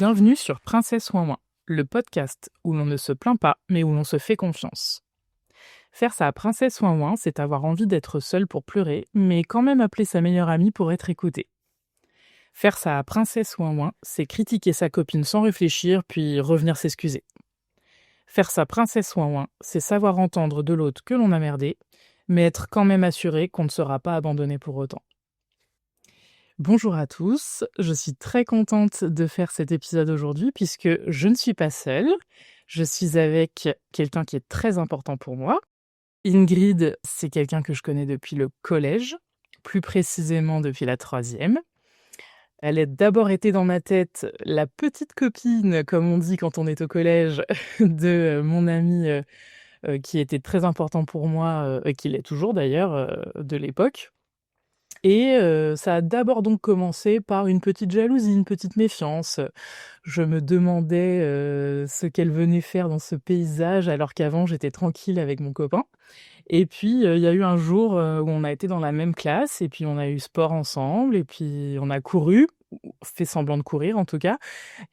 Bienvenue sur Princesse Ouin Ouin, le podcast où l'on ne se plaint pas, mais où l'on se fait confiance. Faire sa princesse Ouin Ouin, c'est avoir envie d'être seule pour pleurer, mais quand même appeler sa meilleure amie pour être écoutée. Faire sa princesse Ouin Ouin, c'est critiquer sa copine sans réfléchir, puis revenir s'excuser. Faire sa princesse Ouin Ouin, c'est savoir entendre de l'autre que l'on a merdé, mais être quand même assuré qu'on ne sera pas abandonné pour autant. Bonjour à tous, je suis très contente de faire cet épisode aujourd'hui puisque je ne suis pas seule, je suis avec quelqu'un qui est très important pour moi. Ingrid, c'est quelqu'un que je connais depuis le collège, plus précisément depuis la 3e. Elle a d'abord été dans ma tête la petite copine, comme on dit quand on est au collège, de mon ami qui était très important pour moi, et qui l'est toujours d'ailleurs, de l'époque. Et ça a d'abord donc commencé par une petite jalousie, une petite méfiance. Je me demandais, ce qu'elle venait faire dans ce paysage alors qu'avant j'étais tranquille avec mon copain. Et puis, il y a eu un jour, où on a été dans la même classe et puis on a eu sport ensemble et puis on a couru, ou fait semblant de courir en tout cas,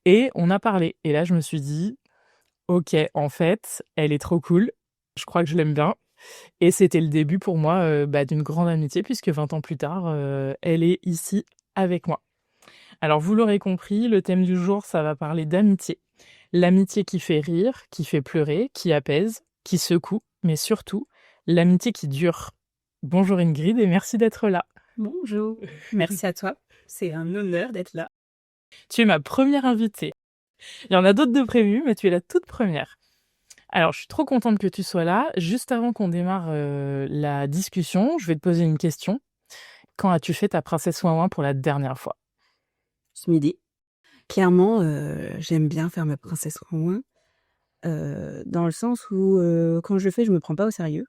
et on a parlé. Et là je me suis dit: «OK, en fait, elle est trop cool, je crois que je l'aime bien». Et c'était le début pour moi, d'une grande amitié puisque 20 ans plus tard, elle est ici avec moi. Alors vous l'aurez compris, le thème du jour, ça va parler d'amitié. L'amitié qui fait rire, qui fait pleurer, qui apaise, qui secoue, mais surtout, l'amitié qui dure. Bonjour Ingrid et merci d'être là. Bonjour, merci à toi. C'est un honneur d'être là. Tu es ma première invitée. Il y en a d'autres de prévues, mais tu es la toute première. Alors, je suis trop contente que tu sois là. Juste avant qu'on démarre la discussion, je vais te poser une question. Quand as-tu fait ta princesse Ouin Ouin pour la dernière fois? Ce midi. Clairement, j'aime bien faire ma princesse Ouin dans le sens où, quand je le fais, je me prends pas au sérieux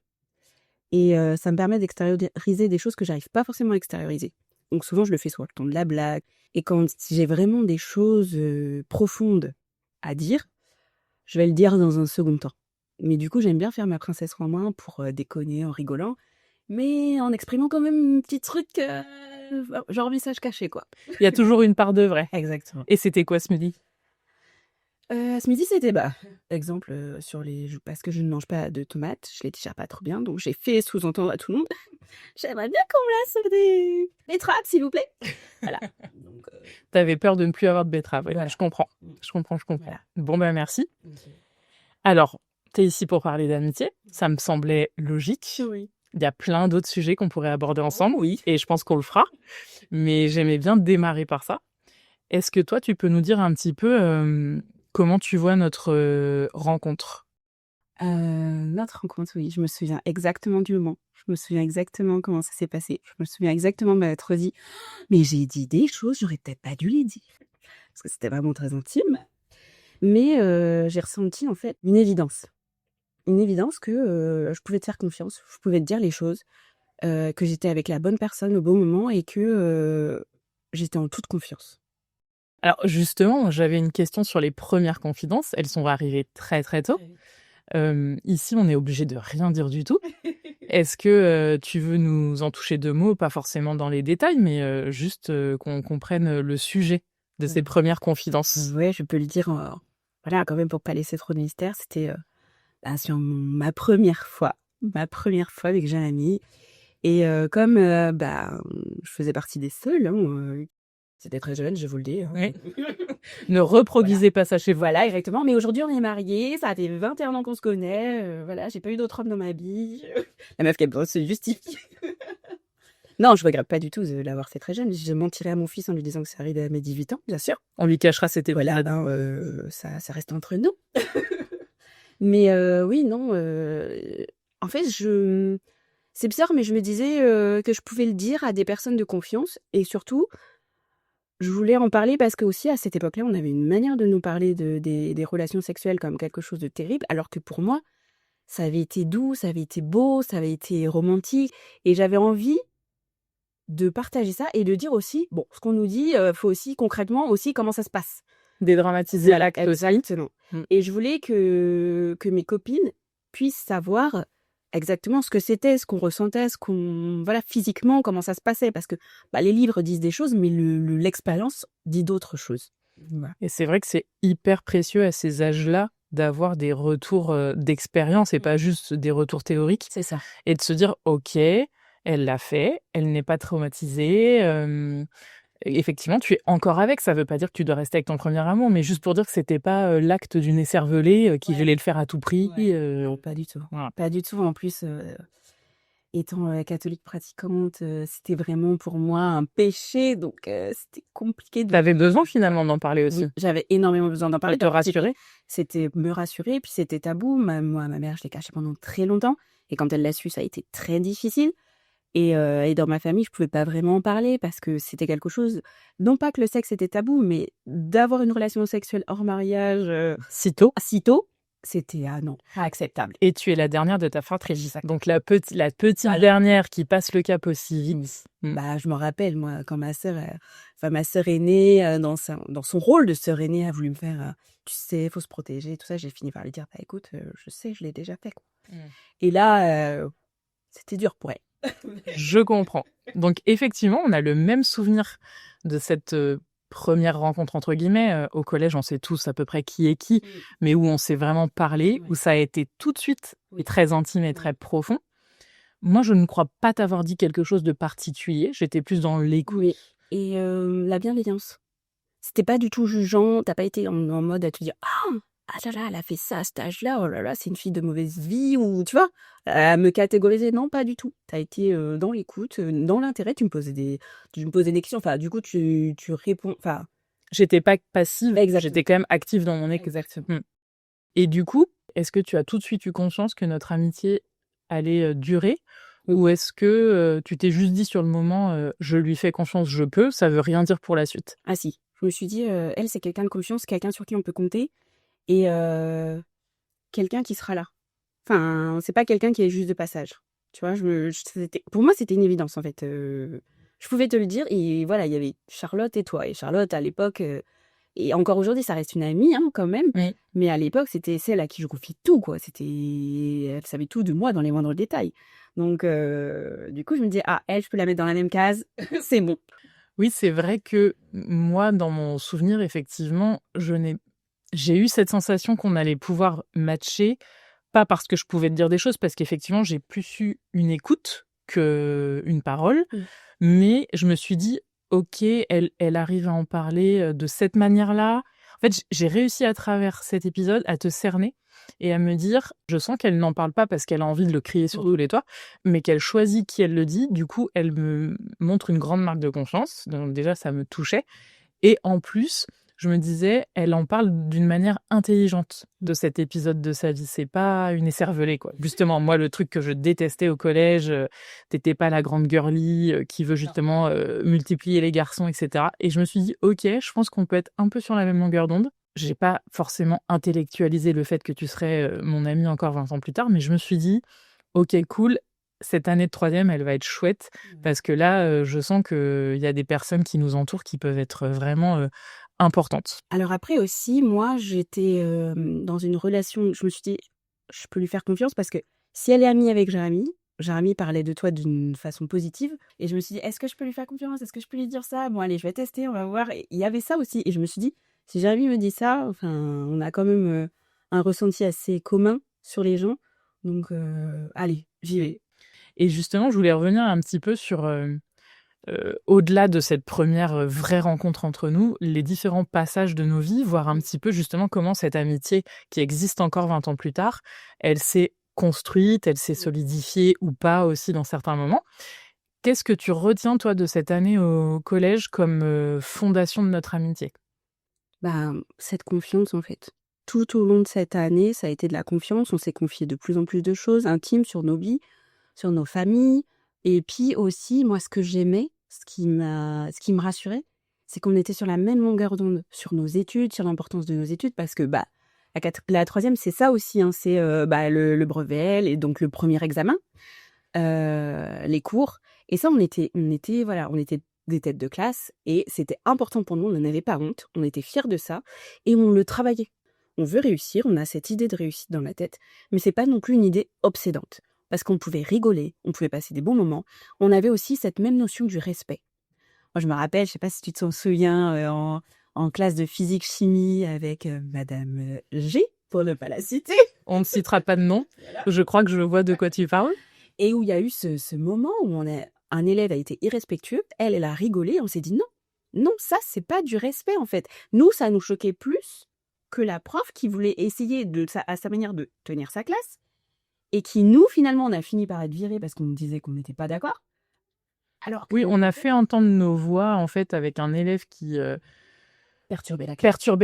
et ça me permet d'extérioriser des choses que j'arrive pas forcément à extérioriser. Donc souvent, je le fais sur le ton de la blague et quand si j'ai vraiment des choses, profondes à dire, je vais le dire dans un second temps. Mais du coup, j'aime bien faire ma princesse Ouin pour, déconner en rigolant, mais en exprimant quand même un petit truc, genre message caché, quoi. Il y a toujours une part de vrai. Exactement. Et c'était quoi ce midi? Ce midi, c'était, exemple, sur les parce que je ne mange pas de tomates, je les digère pas trop bien, donc j'ai fait sous-entendre à tout le monde: «J'aimerais bien qu'on me laisse des betteraves, s'il vous plaît». Voilà, donc T'avais peur de ne plus avoir de betterave, ouais, voilà. je comprends. Mmh. Je comprends. Voilà. Bon, merci. OK. Alors, t'es ici pour parler d'amitié, ça me semblait logique. Oui. Il y a plein d'autres sujets qu'on pourrait aborder ensemble, Oui. et je pense qu'on le fera, mais j'aimais bien démarrer par ça. Est-ce que toi, tu peux nous dire un petit peu, comment tu vois notre, rencontre? Notre rencontre, oui, je me souviens exactement du moment. Je me souviens exactement comment ça s'est passé. Je me souviens exactement de m'être dit: «Mais j'ai dit des choses, j'aurais peut-être pas dû les dire». Parce que c'était vraiment très intime, mais j'ai ressenti, en fait, une évidence. Une évidence que, je pouvais te faire confiance, je pouvais te dire les choses, que j'étais avec la bonne personne au bon moment et que, j'étais en toute confiance. Alors justement, j'avais une question sur les premières confidences, elles sont arrivées très, très tôt. Ici, on est obligé de rien dire du tout. Est-ce que, tu veux nous en toucher 2 mots? Pas forcément dans les détails, mais juste, qu'on comprenne le sujet de ces premières confidences. Ouais, je peux le dire, voilà, quand même pour pas laisser trop de mystère, c'était, sur ma première fois avec jeune ami et comme, je faisais partie des seuls, hein, c'était très jeune, je vous le dis, hein. Oui. Ne Voilà. reproduisez pas ça chez vous. Voilà, exactement, mais aujourd'hui on est mariés, ça fait 21 ans qu'on se connaît, voilà, j'ai pas eu d'autre homme dans ma vie. La meuf qui a besoin de se justifier. Non, je regrette pas du tout de l'avoir fait très jeune. Je mentirais à mon fils en lui disant que ça arrive à mes 18 ans, bien sûr. On lui cachera cet Voilà, épisode. hein, ça reste entre nous. Mais oui, non, en fait, c'est bizarre, mais je me disais, que je pouvais le dire à des personnes de confiance et surtout, je voulais en parler parce qu'aussi à cette époque-là, on avait une manière de nous parler des relations sexuelles comme quelque chose de terrible, alors que pour moi, ça avait été doux, ça avait été beau, ça avait été romantique et j'avais envie de partager ça et de dire aussi, bon, ce qu'on nous dit, faut aussi concrètement aussi comment ça se passe. Dédramatiser Voilà, l'acte aussi. exactement. Mmh. Et je voulais que mes copines puissent savoir exactement ce que c'était, ce qu'on ressentait, ce qu'on voilà, physiquement, comment ça se passait. Parce que, les livres disent des choses, mais l'expérience dit d'autres choses. Voilà. Et c'est vrai que c'est hyper précieux à ces âges-là d'avoir des retours d'expérience et pas juste des retours théoriques C'est ça. et de se dire ok, elle l'a fait, elle n'est pas traumatisée. Effectivement, tu es encore avec. Ça veut pas dire que tu dois rester avec ton premier amour, mais juste pour dire que c'était pas l'acte d'une écervelée qui Ouais. voulait le faire à tout prix. Non, pas du tout. Voilà. Pas du tout. En plus, étant catholique pratiquante, c'était vraiment pour moi un péché, donc c'était compliqué de. T'avais besoin finalement d'en parler aussi, Oui, j'avais énormément besoin d'en de parler te parce que rassurer. c'était me rassurer, puis c'était tabou. Moi, ma mère, je l'ai caché pendant très longtemps, et quand elle l'a su, ça a été très difficile. Et dans ma famille, je pouvais pas vraiment en parler parce que c'était quelque chose, non pas que le sexe était tabou, mais d'avoir une relation sexuelle hors mariage, Sitôt. si tôt, c'était ah non, pas acceptable. Et tu es la dernière de ta fratrie. Donc la petite Voilà. dernière qui passe le cap aussi vite. Bah, je me rappelle, moi, quand ma sœur aînée, dans son rôle de sœur aînée, a voulu me faire, tu sais, faut se protéger, tout ça, j'ai fini par lui dire, bah écoute, je sais, je l'ai déjà fait, quoi. Et là, c'était dur pour elle. Je comprends. Donc effectivement, on a le même souvenir de cette première rencontre entre guillemets. Au collège, on sait tous à peu près qui est qui, mais où on s'est vraiment parlé, où ça a été tout de suite et très intime et très profond. Moi, je ne crois pas t'avoir dit quelque chose de particulier. J'étais plus dans l'écoute. Oui. Et la bienveillance. C'était pas du tout jugeant, tu pas été en mode à te dire: «Ah là là, elle a fait ça à cet âge-là, oh là là, c'est une fille de mauvaise vie» ou tu vois? À me catégoriser, non, pas du tout. Tu as été, dans l'écoute, dans l'intérêt, tu me posais des questions, enfin, du coup, tu réponds, enfin. J'étais pas passive, Exactement. j'étais quand même active dans mon écoute. Exactement. Et du coup, est-ce que tu as tout de suite eu conscience que notre amitié allait durer? Ou est-ce que tu t'es juste dit sur le moment, je lui fais confiance, je peux, ça veut rien dire pour la suite? Ah si, je me suis dit, elle, c'est quelqu'un de confiance, quelqu'un sur qui on peut compter, et quelqu'un qui sera là. Enfin, c'est pas quelqu'un qui est juste de passage. Tu vois? C'était pour moi, c'était une évidence, en fait, je pouvais te le dire, et voilà, il y avait Charlotte et toi, et Charlotte, à l'époque, et encore aujourd'hui, ça reste une amie, hein, quand même, Oui. mais à l'époque, c'était celle à qui je confie tout, quoi. Elle savait tout de moi dans les moindres détails. Donc du coup, je me disais: «Ah, elle, je peux la mettre dans la même case, c'est bon». Oui, c'est vrai que moi, dans mon souvenir, effectivement, j'ai eu cette sensation qu'on allait pouvoir matcher, pas parce que je pouvais te dire des choses, parce qu'effectivement, j'ai plus eu une écoute qu'une parole, mais je me suis dit: «OK, elle arrive à en parler, de cette manière-là». En fait, j'ai réussi à travers cet épisode à te cerner et à me dire: «Je sens qu'elle n'en parle pas parce qu'elle a envie de le crier sur tous les toits, mais qu'elle choisit qui elle le dit». Du coup, elle me montre une grande marque de confiance, donc déjà ça me touchait et en plus, je me disais: «Elle en parle d'une manière intelligente de cet épisode de sa vie». C'est pas une écervelée, quoi. Justement, moi, le truc que je détestais au collège, tu pas la grande girly, qui veut justement, multiplier les garçons et cetera et je me suis dit: «OK, je pense qu'on peut être un peu sur la même longueur d'onde». J'ai pas forcément intellectualisé le fait que tu serais, mon amie encore 20 ans plus tard, mais je me suis dit: «OK, cool, cette année de troisième, elle va être chouette» parce que là, je sens qu'il y a des personnes qui nous entourent qui peuvent être vraiment, importantes. Alors après aussi, moi, j'étais, dans une relation, je me suis dit: «Je peux lui faire confiance» parce que si elle est amie avec Jérémy parlait de toi d'une façon positive, et je me suis dit: «Est-ce que je peux lui faire confiance? Est-ce que je peux lui dire ça? Bon allez, je vais tester, on va voir», et il y avait ça aussi, et je me suis dit: «Si Jérémy me dit ça, enfin, on a quand même, un ressenti assez commun sur les gens, donc allez, j'y vais». Et justement, je voulais revenir un petit peu sur, au-delà de cette première vraie rencontre entre nous, les différents passages de nos vies, voir un petit peu justement comment cette amitié qui existe encore 20 ans plus tard, elle s'est construite, elle s'est solidifiée ou pas aussi dans certains moments. Qu'est-ce que tu retiens toi de cette année au collège comme, fondation de notre amitié? Ben, cette confiance, en fait. Tout au long de cette année, ça a été de la confiance. On s'est confié de plus en plus de choses intimes sur nos vies, sur nos familles. Et puis aussi, moi, ce que j'aimais, ce qui me rassurait, c'est qu'on était sur la même longueur d'onde sur nos études, sur l'importance de nos études, parce que bah, la troisième, c'est ça aussi, hein, c'est bah, le brevet, et donc le premier examen, les cours. Et ça, voilà, on était des têtes de classe, et c'était important pour nous, on n'en avait pas honte, on était fiers de ça, et on le travaillait. On veut réussir, on a cette idée de réussite dans la tête, mais c'est pas non plus une idée obsédante, parce qu'on pouvait rigoler, on pouvait passer des bons moments. On avait aussi cette même notion du respect. Moi, je me rappelle, je sais pas si tu te souviens, en classe de physique-chimie avec Madame G, pour ne pas la citer. On ne citera pas de nom. Voilà. Je crois que je vois de quoi tu parles. Et où il y a eu ce moment où un élève a été irrespectueux, elle a rigolé, on s'est dit non, ça c'est pas du respect en fait. Nous, ça nous choquait plus que la prof qui voulait essayer à sa manière de tenir sa classe et qui nous finalement on a fini par être virés parce qu'on nous disait qu'on n'était pas d'accord. Alors Oui, on a fait entendre nos voix en fait avec un élève qui perturbait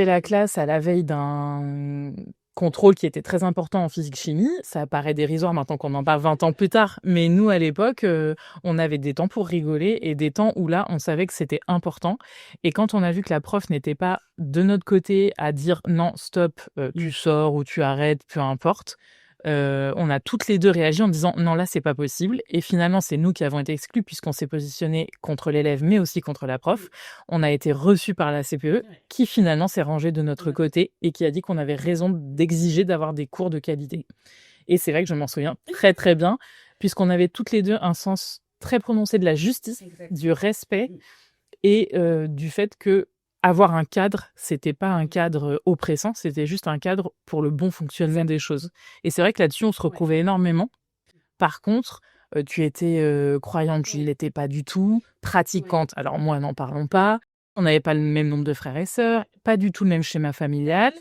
la classe à la veille d'un contrôle qui était très important en physique-chimie. Ça paraît dérisoire maintenant qu'on en parle 20 ans plus tard, mais nous, à l'époque, on avait des temps pour rigoler et des temps où là, on savait que c'était important. Et quand on a vu que la prof n'était pas de notre côté à dire non, stop, tu sors ou tu arrêtes, peu importe, on a toutes les deux réagi en disant non, là, c'est pas possible. Et finalement, c'est nous qui avons été exclus puisqu'on s'est positionné contre l'élève, mais aussi contre la prof. On a été reçus par la CPE qui finalement s'est rangée de notre côté et qui a dit qu'on avait raison d'exiger d'avoir des cours de qualité. Et c'est vrai que je m'en souviens très très bien puisqu'on avait toutes les deux un sens très prononcé de la justice, du respect et du fait que avoir un cadre, c'était pas un cadre oppressant, c'était juste un cadre pour le bon fonctionnement des choses. Et c'est vrai que là-dessus, on se retrouvait énormément. Par contre, tu étais croyante, je ne l'étais pas du tout. Pratiquante, alors moi, n'en parlons pas. On n'avait pas le même nombre de frères et sœurs, pas du tout le même schéma familial.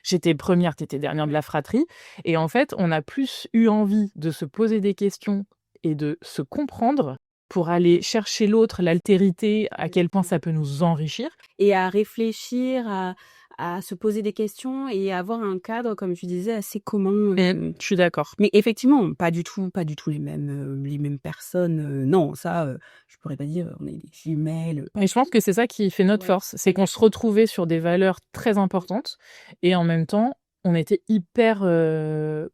J'étais première, tu étais dernière de la fratrie. Et en fait, on a plus eu envie de se poser des questions et de se comprendre pour aller chercher l'autre, l'altérité, à quel point ça peut nous enrichir. Et à réfléchir, à se poser des questions et à avoir un cadre, comme tu disais, assez commun. Je suis d'accord. Mais effectivement, pas du tout les mêmes personnes. Non, ça, je pourrais pas dire, on est des jumelles. Et je pense que c'est ça qui fait notre force, c'est qu'on se retrouvait sur des valeurs très importantes et en même temps, on était hyper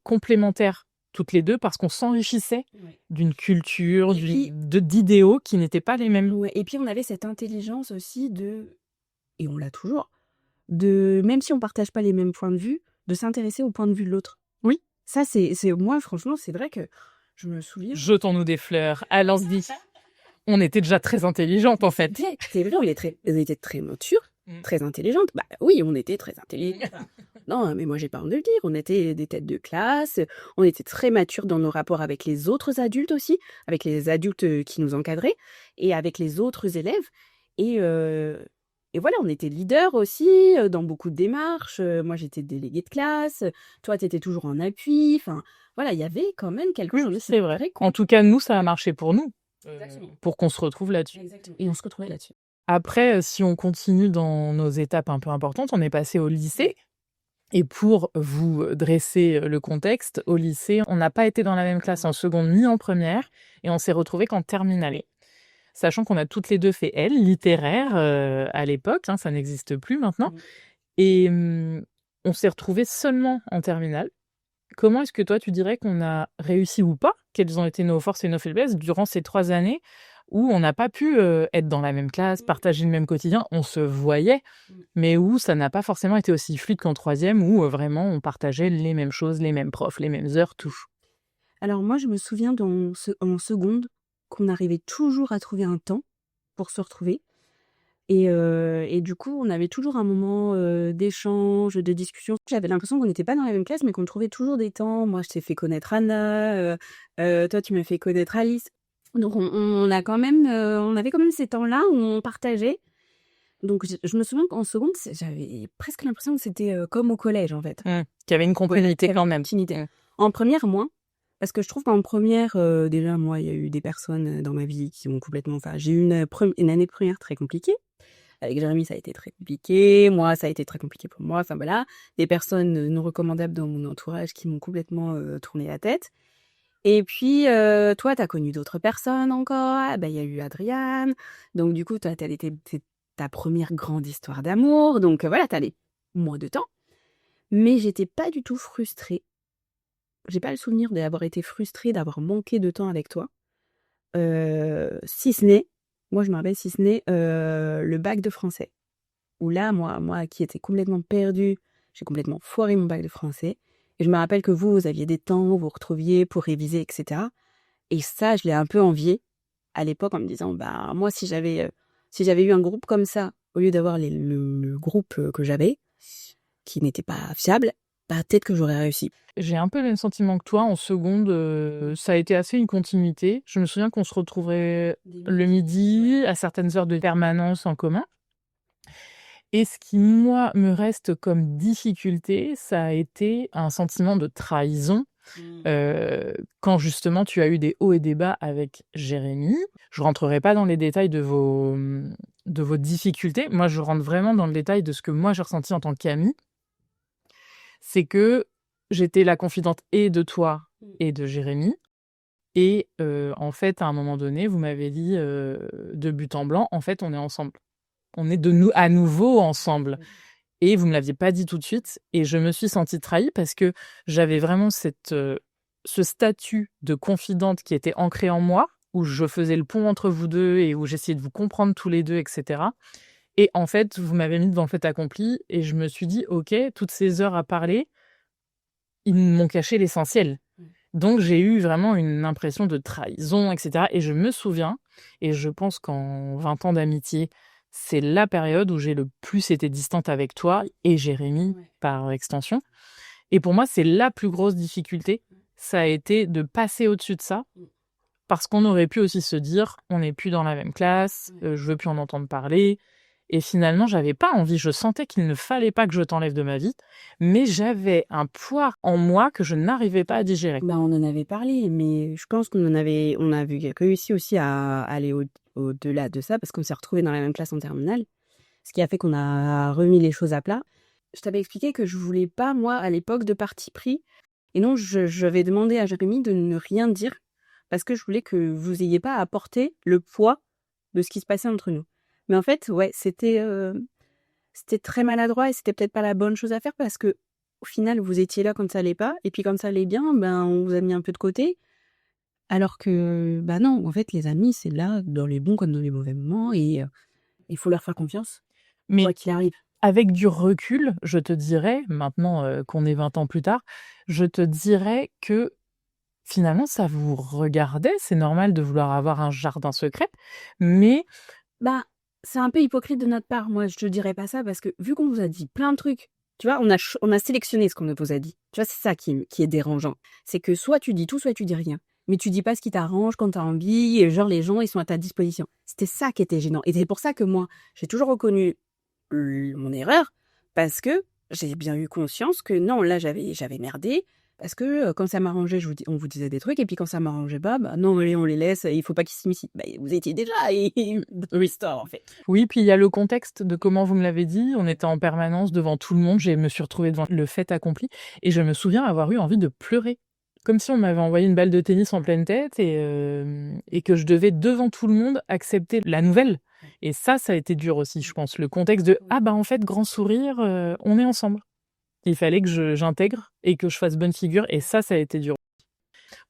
complémentaires toutes les deux parce qu'on s'enrichissait d'une culture, d'idéaux qui n'étaient pas les mêmes. Ouais. Et puis on avait cette intelligence aussi et on l'a toujours, même si on partage pas les mêmes points de vue, de s'intéresser au point de vue de l'autre. Oui. Ça, c'est moi, franchement, c'est vrai que je me souviens. Jetons-nous des fleurs. Allons-y. On était déjà très intelligentes, en fait. C'est vrai, on était très matures, très intelligentes. Bah oui, on était très intelligentes. Non, mais moi, j'ai pas honte de le dire. On était des têtes de classe. On était très matures dans nos rapports avec les autres adultes aussi, avec les adultes qui nous encadraient et avec les autres élèves. Et voilà, on était leaders aussi dans beaucoup de démarches. Moi, j'étais déléguée de classe. Toi, tu étais toujours en appui. Enfin, voilà, il y avait quand même quelque chose. C'est vrai. En tout cas, nous, ça a marché pour nous. Pour qu'on se retrouve là-dessus. Exactement. Et on se retrouvait là-dessus. Après, si on continue dans nos étapes un peu importantes, on est passé au lycée. Et pour vous dresser le contexte, au lycée, on n'a pas été dans la même classe en seconde ni en première, et on s'est retrouvés qu'en terminale. Sachant qu'on a toutes les deux fait L, littéraire, à l'époque, ça n'existe plus maintenant. Et on s'est retrouvés seulement en terminale. Comment est-ce que toi, tu dirais qu'on a réussi ou pas? Quelles ont été nos forces et nos faiblesses durant ces 3 années où on n'a pas pu être dans la même classe, partager le même quotidien, on se voyait, mais où ça n'a pas forcément été aussi fluide qu'en 3e, où vraiment on partageait les mêmes choses, les mêmes profs, les mêmes heures, tout. Alors moi, je me souviens en seconde qu'on arrivait toujours à trouver un temps pour se retrouver. Et du coup, on avait toujours un moment d'échange, de discussion. J'avais l'impression qu'on n'était pas dans la même classe, mais qu'on trouvait toujours des temps. Moi, je t'ai fait connaître Anna, toi, tu m'as fait connaître Alice. Donc, on avait quand même ces temps-là où on partageait. Donc, je me souviens qu'en seconde, j'avais presque l'impression que c'était comme au collège, en fait. Qu'il y avait une complicité quand même. En première, moins. Parce que je trouve qu'en première, déjà, moi, il y a eu des personnes dans ma vie qui ont complètement... Enfin, j'ai eu une année de première très compliquée. Avec Jérémy, ça a été très compliqué. Moi, ça a été très compliqué pour moi. Enfin, voilà. Des personnes non recommandables dans mon entourage qui m'ont complètement tourné la tête. Et puis, toi, t'as connu d'autres personnes encore. Il y a eu Adriane. Donc, du coup, toi, c'était ta première grande histoire d'amour. Donc, voilà, t'as moins de temps. Mais j'étais pas du tout frustrée. J'ai pas le souvenir d'avoir été frustrée, d'avoir manqué de temps avec toi. Si ce n'est, moi je me rappelle, si ce n'est le bac de français. Où là, moi qui étais complètement perdue, j'ai complètement foiré mon bac de français. Et je me rappelle que vous aviez des temps, vous vous retrouviez pour réviser, etc. Et ça, je l'ai un peu envié à l'époque en me disant, moi si j'avais eu un groupe comme ça au lieu d'avoir le groupe que j'avais, qui n'était pas fiable, bah, peut-être que j'aurais réussi. J'ai un peu le même sentiment que toi. En seconde, ça a été assez une continuité. Je me souviens qu'on se retrouverait le midi, à certaines heures de permanence en commun. Et ce qui, moi, me reste comme difficulté, ça a été un sentiment de trahison, quand justement tu as eu des hauts et des bas avec Jérémy. Je rentrerai pas dans les détails de vos difficultés. Moi, je rentre vraiment dans le détail de ce que moi j'ai ressenti en tant qu'amie. C'est que j'étais la confidente et de toi et de Jérémy. Et en fait, à un moment donné, vous m'avez dit, de but en blanc: «En fait, on est ensemble. On est à nouveau ensemble». Et vous me l'aviez pas dit tout de suite et je me suis sentie trahie parce que j'avais vraiment ce statut de confidente qui était ancré en moi, où je faisais le pont entre vous 2 et où j'essayais de vous comprendre tous les 2 et cetera. Et en fait, vous m'avez mis devant le fait accompli et je me suis dit: «OK, toutes ces heures à parler, ils m'ont caché l'essentiel». Donc j'ai eu vraiment une impression de trahison et cetera et je me souviens et je pense qu'en 20 ans d'amitié, c'est la période où j'ai le plus été distante avec toi et Jérémy par extension. Et pour moi, c'est la plus grosse difficulté. Ça a été de passer au-dessus de ça parce qu'on aurait pu aussi se dire: «On n'est plus dans la même classe, je veux plus en entendre parler». Et finalement, j'avais pas envie. Je sentais qu'il ne fallait pas que je t'enlève de ma vie, mais j'avais un poids en moi que je n'arrivais pas à digérer. Bah, on en avait parlé, mais je pense on avait réussi aussi à aller au-delà de ça parce qu'on s'est retrouvés dans la même classe en terminale, ce qui a fait qu'on a remis les choses à plat. Je t'avais expliqué que je voulais pas, moi, à l'époque, de parti pris. Et non, j'avais demandé à Jérémy de ne rien dire parce que je voulais que vous ayez pas à porter le poids de ce qui se passait entre nous. Mais en fait, ouais, c'était très maladroit et c'était peut-être pas la bonne chose à faire parce que au final, vous étiez là quand ça allait pas et puis quand ça allait bien, ben, on vous a mis un peu de côté. Alors que, bah non, en fait, les amis, c'est là dans les bons comme dans les mauvais moments et il faut leur faire confiance, Mais quoi qu'il arrive. avec du recul, je te dirais, maintenant, qu'on est 20 ans plus tard, je te dirais que finalement ça vous regardait. C'est normal de vouloir avoir un jardin secret, mais Bah, c'est un peu hypocrite de notre part. Moi, je te dirais pas ça parce que vu qu'on vous a dit plein de trucs, tu vois, on a sélectionné ce qu'on vous a dit. Tu vois, c'est ça qui est dérangeant. C'est que soit tu dis tout, soit tu dis rien. Mais tu dis pas ce qui t'arrange quand t'as envie, et genre les gens, ils sont à ta disposition. C'était ça qui était gênant. Et c'est pour ça que moi, j'ai toujours reconnu mon erreur parce que j'ai bien eu conscience que non, là, j'avais merdé. Parce que quand ça m'arrangeait, on vous disait des trucs, et puis quand ça m'arrangeait pas, bah non, allez, on les laisse, il faut pas qu'ils s'immiscent. Bah, vous étiez déjà restore, en fait. oui, puis il y a le contexte de comment vous me l'avez dit. On était en permanence devant tout le monde. Je me suis retrouvée devant le fait accompli et je me souviens avoir eu envie de pleurer. Comme si on m'avait envoyé une balle de tennis en pleine tête et que je devais, devant tout le monde, accepter la nouvelle. Et ça a été dur aussi, je pense. Le contexte de « Ah bah en fait, grand sourire, on est ensemble ». Il fallait que j'intègre et que je fasse bonne figure et ça a été dur.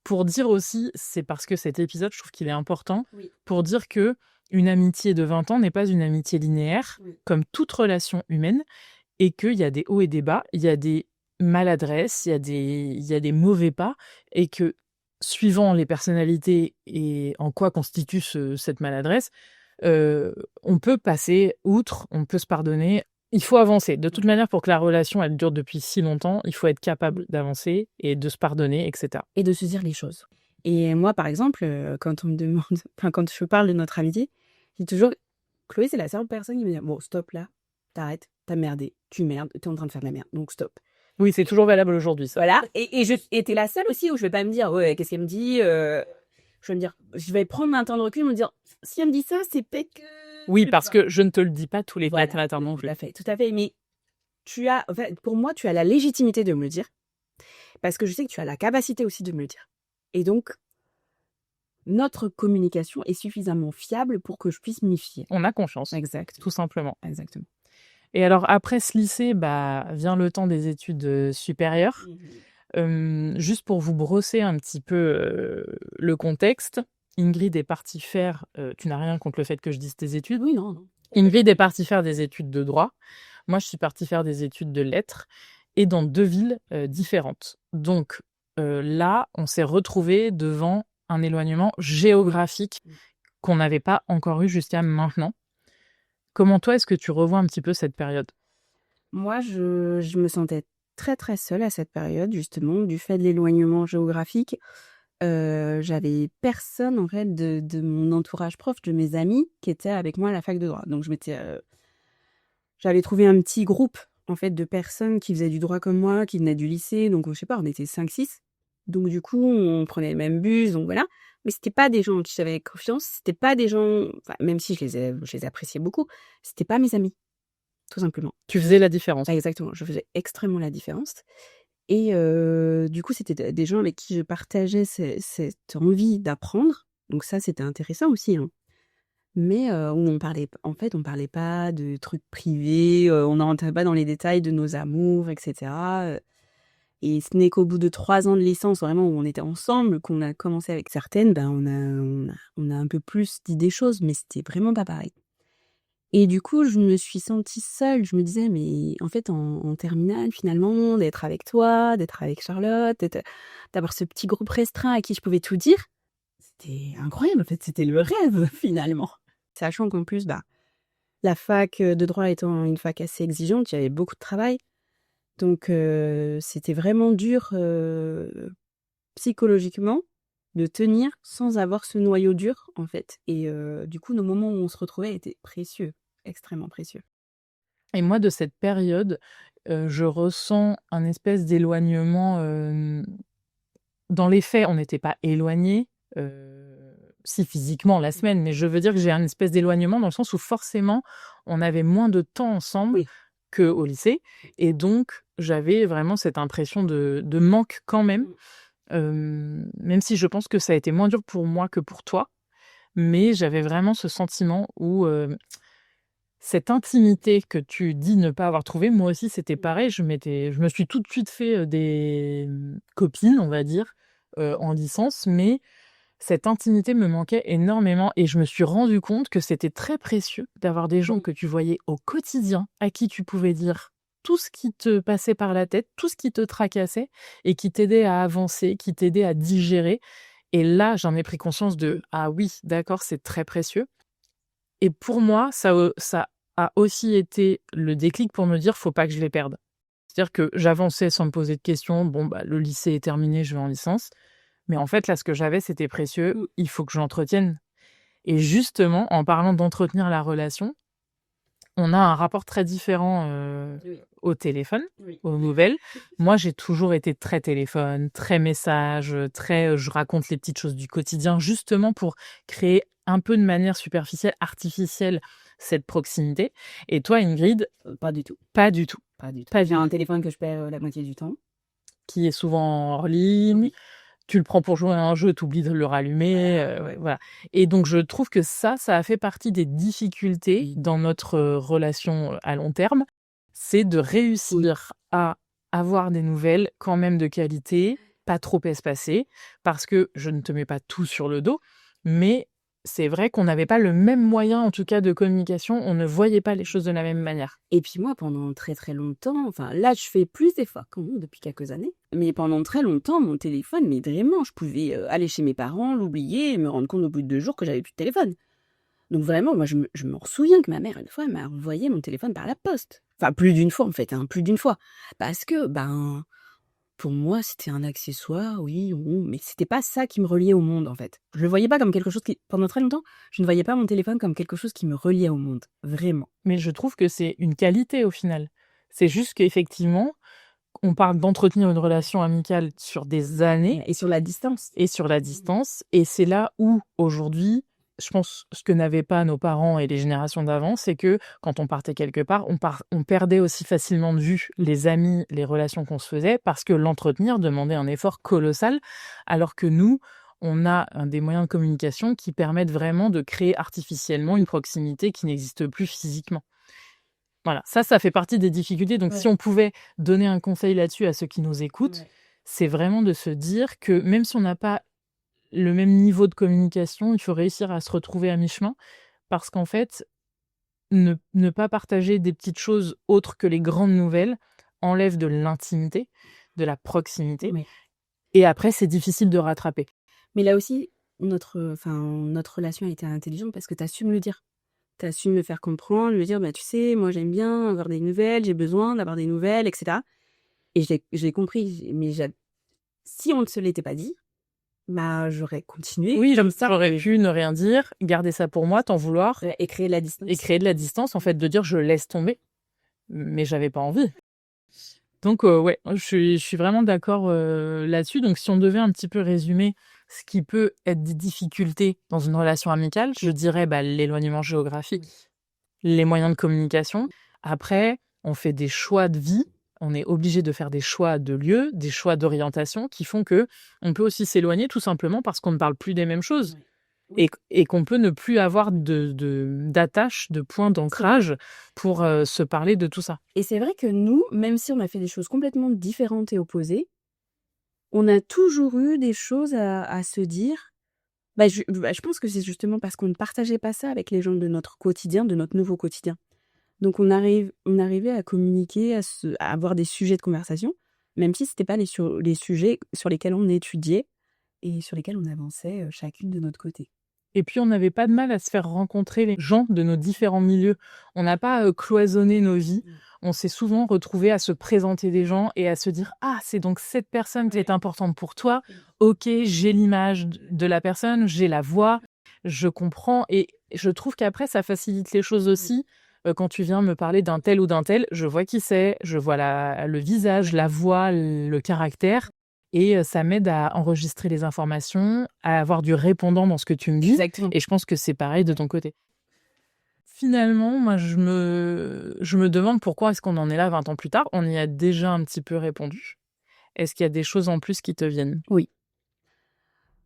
Pour dire aussi, c'est parce que cet épisode, je trouve qu'il est important, pour dire que une amitié de 20 ans n'est pas une amitié linéaire, comme toute relation humaine, et qu'il y a des hauts et des bas, il y a des maladresses, il y a des mauvais pas, et que suivant les personnalités et en quoi constitue cette maladresse, on peut passer outre, on peut se pardonner. Il faut avancer. De toute manière, pour que la relation elle dure depuis si longtemps, il faut être capable d'avancer et de se pardonner, etc. Et de se dire les choses. Et moi, par exemple, quand on me demande, enfin, quand je parle de notre amitié, je dis toujours, Chloé, c'est la seule personne qui me dit, bon, stop là, t'arrêtes, t'as merdé, tu merdes, t'es en train de faire de la merde, donc stop. Oui, c'est toujours valable aujourd'hui, ça. Voilà. Et t'es la seule aussi où je vais pas me dire, ouais, qu'est-ce qu'elle me dit, je vais me dire, je vais prendre un temps de recul et me dire, si elle me dit ça, c'est peut-être que... Oui, parce que je ne te le dis pas tous les Voilà, matins non plus. tout à fait. Mais en fait, pour moi, tu as la légitimité de me le dire. Parce que je sais que tu as la capacité aussi de me le dire. Et donc, notre communication est suffisamment fiable pour que je puisse m'y fier. On a confiance. Exact. Tout simplement. Exactement. Et alors, après ce lycée, vient le temps des études supérieures. Juste pour vous brosser un petit peu le contexte, Ingrid est partie faire, tu n'as rien contre le fait que je dise tes études? Oui, non. Ingrid est partie faire des études de droit. Moi, je suis partie faire des études de lettres et dans 2 villes différentes. Donc là, on s'est retrouvés devant un éloignement géographique qu'on n'avait pas encore eu jusqu'à maintenant. Comment toi, est-ce que tu revois un petit peu cette période? Moi, je me sentais très, très seule à cette période, justement, du fait de l'éloignement géographique. J'avais personne, en fait, de mon entourage proche, de mes amis, qui étaient avec moi à la fac de droit. Donc j'avais trouvé un petit groupe, en fait, de personnes qui faisaient du droit comme moi, qui venaient du lycée. Donc, je sais pas, on était 5-6. Donc du coup, on prenait le même bus, donc voilà. Mais c'était pas des gens en qui j'avais confiance, c'était pas des gens, enfin, même si je les appréciais beaucoup, c'était pas mes amis, tout simplement. Tu faisais la différence. Exactement, je faisais extrêmement la différence et du coup, c'était des gens avec qui je partageais cette envie d'apprendre, donc ça, c'était intéressant aussi, hein. Mais où on parlait pas de trucs privés, on n'entrait pas dans les détails de nos amours et cetera, et ce n'est qu'au bout de 3 ans de licence, vraiment, où on était ensemble, qu'on a commencé avec certaines, ben, on a un peu plus dit des choses, mais c'était vraiment pas pareil. Et du coup, je me suis sentie seule. Je me disais: «Mais en fait, en terminale, finalement, d'être avec toi, d'être avec Charlotte, d'avoir ce petit groupe restreint à qui je pouvais tout dire, c'était incroyable, en fait, c'était le rêve, finalement». Sachant qu'en plus, bah, la fac, de droit étant une fac assez exigeante, il y avait beaucoup de travail. Donc c'était vraiment dur, psychologiquement, de tenir sans avoir ce noyau dur, en fait. Et du coup, nos moments où on se retrouvait étaient précieux, extrêmement précieux. Et moi, de cette période, je ressens un espèce d'éloignement, dans les faits, on n'était pas éloignés, si physiquement la semaine, mais je veux dire que j'ai un espèce d'éloignement dans le sens où forcément, on avait moins de temps ensemble Oui. qu'au lycée et donc j'avais vraiment cette impression de manque quand même, même si je pense que ça a été moins dur pour moi que pour toi, mais j'avais vraiment ce sentiment où, cette intimité que tu dis ne pas avoir trouvée, moi aussi c'était pareil, je me suis tout de suite fait, des, copines, on va dire, en licence, mais cette intimité me manquait énormément et je me suis rendu compte que c'était très précieux d'avoir des gens que tu voyais au quotidien, à qui tu pouvais dire tout ce qui te passait par la tête, tout ce qui te tracassait et qui t'aidait à avancer, qui t'aidait à digérer et là, j'en ai pris conscience de: «Ah oui, d'accord, c'est très précieux» et pour moi, ça a aussi été le déclic pour me dire: «Faut pas que je les perde». C'est-à-dire que j'avançais sans me poser de questions. Bon, bah, le lycée est terminé, je vais en licence. Mais en fait, là, ce que j'avais, c'était précieux. Il faut que je l'entretienne. Et justement, en parlant d'entretenir la relation, on a un rapport très différent Oui. au téléphone, Oui. aux nouvelles. Moi, j'ai toujours été très téléphone, très message, très je raconte les petites choses du quotidien, justement pour créer un peu de manière superficielle, artificielle, cette proximité. Et toi, Ingrid, Pas du tout, pas du tout. pas du tout. Pas J'ai du un tout. téléphone que je perds, la moitié du temps. Qui est souvent hors ligne. Oui. Tu le prends pour jouer à un jeu, tu oublies de le rallumer, Ouais. voilà et donc je trouve que ça a fait partie des difficultés dans notre, relation, à long terme. C'est de Oui. réussir à avoir des nouvelles quand même de qualité, pas trop espacées, parce que je ne te mets pas tout sur le dos, mais c'est vrai qu'on n'avait pas le même moyen, en tout cas, de communication. On ne voyait pas les choses de la même manière. Et puis moi, pendant très, très longtemps, enfin là, je fais plus d'efforts quand même depuis quelques années, mais pendant très longtemps, mon téléphone, mais vraiment, je pouvais, aller chez mes parents, l'oublier et me rendre compte au bout de 2 jours que j'avais plus de téléphone. Donc vraiment, moi, je me souviens que ma mère, une fois, elle m'a envoyé mon téléphone par la poste. Enfin, plus d'une fois, en fait, hein, plus d'une fois. Parce que, ben, pour moi, c'était un accessoire, oui, mais c'était pas ça qui me reliait au monde, en fait. Je le voyais pas comme quelque chose qui pendant très longtemps, je ne voyais pas mon téléphone comme quelque chose qui me reliait au monde, vraiment. Mais je trouve que c'est une qualité au final. C'est juste qu'effectivement, on parle d'entretenir une relation amicale sur des années Et sur la distance. et sur la distance et c'est là où, aujourd'hui, je pense ce que n'avaient pas nos parents et les générations d'avant, c'est que quand on partait quelque part, on perdait aussi facilement de vue les amis, les relations qu'on se faisait parce que l'entretenir demandait un effort colossal alors que nous, on a des moyens de communication qui permettent vraiment de créer artificiellement une proximité qui n'existe plus physiquement. Voilà, ça fait partie des difficultés. Donc, si Ouais. on pouvait donner un conseil là-dessus à ceux qui nous écoutent, Ouais. c'est vraiment de se dire que même si on n'a pas le même niveau de communication, il faut réussir à se retrouver à mi-chemin. Parce qu'en fait, ne pas partager des petites choses autres que les grandes nouvelles enlève de l'intimité, de la proximité. Ouais. Et après, c'est difficile de rattraper. Mais là aussi, notre relation a été intelligente parce que tu as su me le dire. Tu as su me faire comprendre, me dire: «Bah, tu sais, moi, j'aime bien avoir des nouvelles, j'ai besoin d'avoir des nouvelles» et cetera et j'ai compris, mais si on ne se l'était pas dit, bah, j'aurais continué Oui, comme ça j'aurais pu ne rien dire, garder ça pour moi, t'en vouloir et créer de la et distance. créer de la distance, en fait, de dire: «Je laisse tomber». Mais j'avais pas envie. Donc ouais, je suis vraiment d'accord, là-dessus. Donc si on devait un petit peu résumer ce qui peut être des difficultés dans une relation amicale, je dirais, bah, l'éloignement géographique, les moyens de communication. Après, on fait des choix de vie, on est obligé de faire des choix de lieu, des choix d'orientation qui font que on peut aussi s'éloigner tout simplement parce qu'on ne parle plus des mêmes choses Oui. et qu'on peut ne plus avoir d'attache, de point C'est vrai. d'ancrage pour, se parler de tout ça. Et c'est vrai que nous, même si on a fait des choses complètement différentes et opposées, on a toujours eu des choses à se dire. Je pense que c'est justement parce qu'on ne partageait pas ça avec les gens de notre quotidien, de notre nouveau quotidien. Donc on arrivait à communiquer, à avoir des sujets de conversation, même si c'était pas les sujets sur lesquels on étudiait et sur lesquels on avançait, chacune de notre côté. Et puis, on n'avait pas de mal à se faire rencontrer les gens de nos différents milieux. On n'a pas, cloisonné nos vies. On s'est souvent retrouvés à se présenter des gens et à se dire: «Ah, c'est donc cette personne qui est importante pour toi. OK, j'ai l'image de la personne, j'ai la voix, je comprends» et je trouve qu'après ça facilite les choses aussi. Quand tu viens me parler d'un tel ou d'un tel, je vois qui c'est, je vois le visage, la voix, le caractère et ça m'aide à enregistrer les informations, à avoir du répondant dans ce que tu me dis Exactement. et je pense que c'est pareil de ton côté. Finalement, moi, je me demande pourquoi est-ce qu'on en est là 20 ans plus tard? On y a déjà un petit peu répondu. Est-ce qu'il y a des choses en plus qui te viennent? Oui.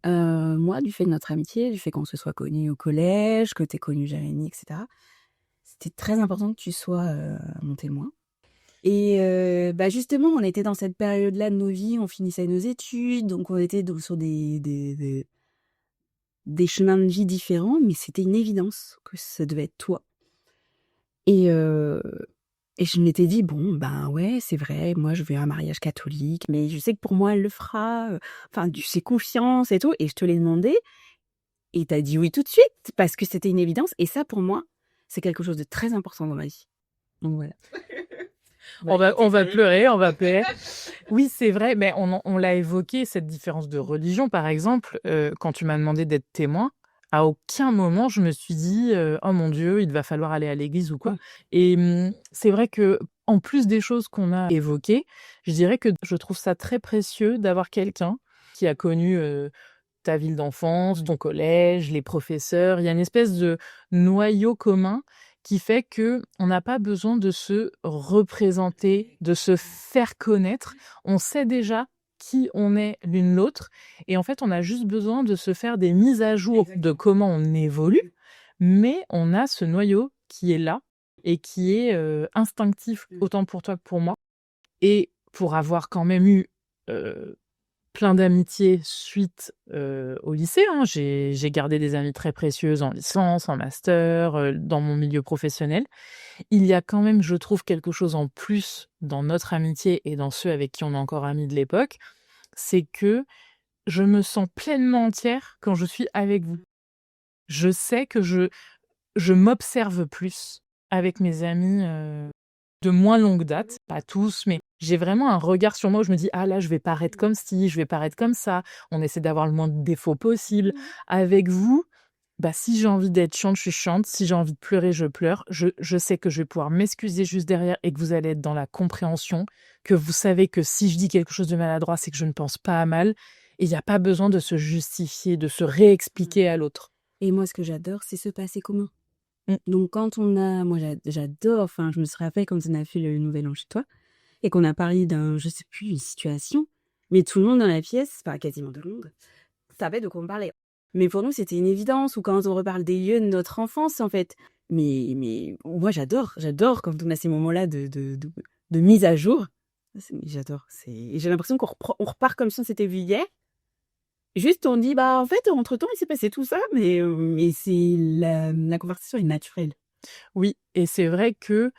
Moi, du fait de notre amitié, du fait qu'on se soit connus au collège, que tu aies connu Jérémy et cetera, c'était très important que tu sois, mon témoin et justement, on était dans cette période-là de nos vies, on finissait nos études, donc on était sur des chemins de vie différents, mais c'était une évidence que ça devait être toi et heu et je m'étais dit: «Bon, ben, ouais, c'est vrai, moi, je veux un mariage catholique, mais je sais que pour moi, elle le fera, enfin, tu sais, confiance et tout» et je te l'ai demandé et tu as dit oui tout de suite parce que c'était une évidence et ça, pour moi, c'est quelque chose de très important dans ma vie. Donc voilà. On va pleurer, on va pleurer. Oui, c'est vrai, mais on l'a évoqué, cette différence de religion, par exemple, quand tu m'as demandé d'être témoin, à aucun moment je me suis dit, «Oh mon Dieu, il va falloir aller à l'église» ou quoi et c'est vrai que en plus des choses qu'on a évoquées, je dirais que je trouve ça très précieux d'avoir quelqu'un qui a connu, ta ville d'enfance, ton collège, les professeurs. Il y a une espèce de noyau commun qui fait que on n'a pas besoin de se représenter, de se faire connaître. On sait déjà qui on est l'une l'autre et en fait, on a juste besoin de se faire des mises à jour de comment on évolue, mais on a ce noyau qui est là et qui est, instinctif autant pour toi que pour moi et pour avoir quand même eu, heu plein d'amitiés suite, au lycée, hein. J'ai gardé des amies très précieuses en licence, en master, dans mon milieu professionnel. Il y a quand même, je trouve, quelque chose en plus dans notre amitié et dans ceux avec qui on est encore amis de l'époque, c'est que je me sens pleinement entière quand je suis avec vous. Je sais que je m'observe plus avec mes amis, de moins longue date, pas tous, mais j'ai vraiment un regard sur moi où je me dis: «Ah là, je vais paraître comme ci, je vais paraître comme ça». On essaie d'avoir le moins de défauts possible. Avec vous, bah, si j'ai envie d'être chiante, je suis chiante. Si j'ai envie de pleurer, je pleure. Je sais que je vais pouvoir m'excuser juste derrière et que vous allez être dans la compréhension, que vous savez que si je dis quelque chose de maladroit, c'est que je ne pense pas à mal et il y a pas besoin de se justifier, de se réexpliquer à l'autre. Et moi, ce que j'adore, c'est ce passé commun. Mmh. Donc quand on a moi j'adore, enfin, je me suis rappelé quand on a fait le nouvel an chez toi et qu'on a parlé d'un je sais plus, une situation, mais tout le monde dans la pièce, enfin quasiment tout le monde, savait de quoi on parlait. Mais pour nous, c'était une évidence ou quand on reparle des lieux de notre enfance, en fait. Mais moi j'adore quand on a ces moments-là de mise à jour. J'adore, et j'ai l'impression on repart comme si on s'était vu hier. Juste on dit: «Bah, en fait, entre-temps, il s'est passé tout ça», mais c'est la conversation est naturelle. Oui et c'est vrai que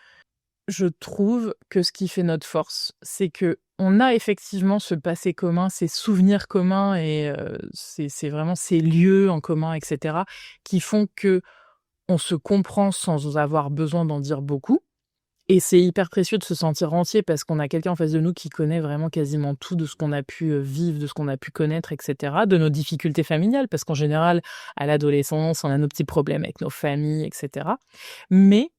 je trouve que ce qui fait notre force, c'est que on a effectivement ce passé commun, ces souvenirs communs et c'est vraiment ces lieux en commun et cetera, qui font que on se comprend sans avoir besoin d'en dire beaucoup. Et c'est hyper précieux de se sentir entier parce qu'on a quelqu'un en face de nous qui connaît vraiment quasiment tout de ce qu'on a pu vivre, de ce qu'on a pu connaître, etc., de nos difficultés familiales, parce qu'en général, à l'adolescence, on a nos petits problèmes avec nos familles, etc. Mais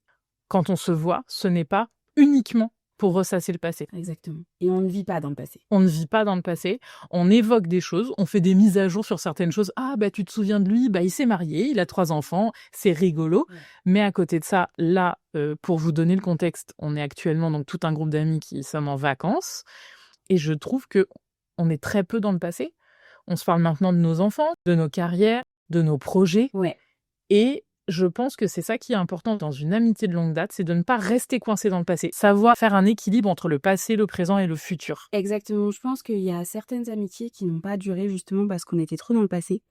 quand on se voit, ce n'est pas uniquement pour ressasser le passé. Exactement. Et on ne vit pas dans le passé. On ne vit pas dans le passé, on évoque des choses, on fait des mises à jour sur certaines choses. Ah, bah, tu te souviens de lui, bah, il s'est marié, il a 3 enfants, c'est rigolo. Ouais. Mais à côté de ça, là, pour vous donner le contexte, on est actuellement donc tout un groupe d'amis qui sommes en vacances et je trouve que on est très peu dans le passé. On se parle maintenant de nos enfants, de nos carrières, de nos projets Ouais. et je pense que c'est ça qui est important dans une amitié de longue date, c'est de ne pas rester coincé dans le passé. Savoir faire un équilibre entre le passé, le présent et le futur. Exactement. Je pense qu'il y a certaines amitiés qui n'ont pas duré justement parce qu'on était trop dans le passé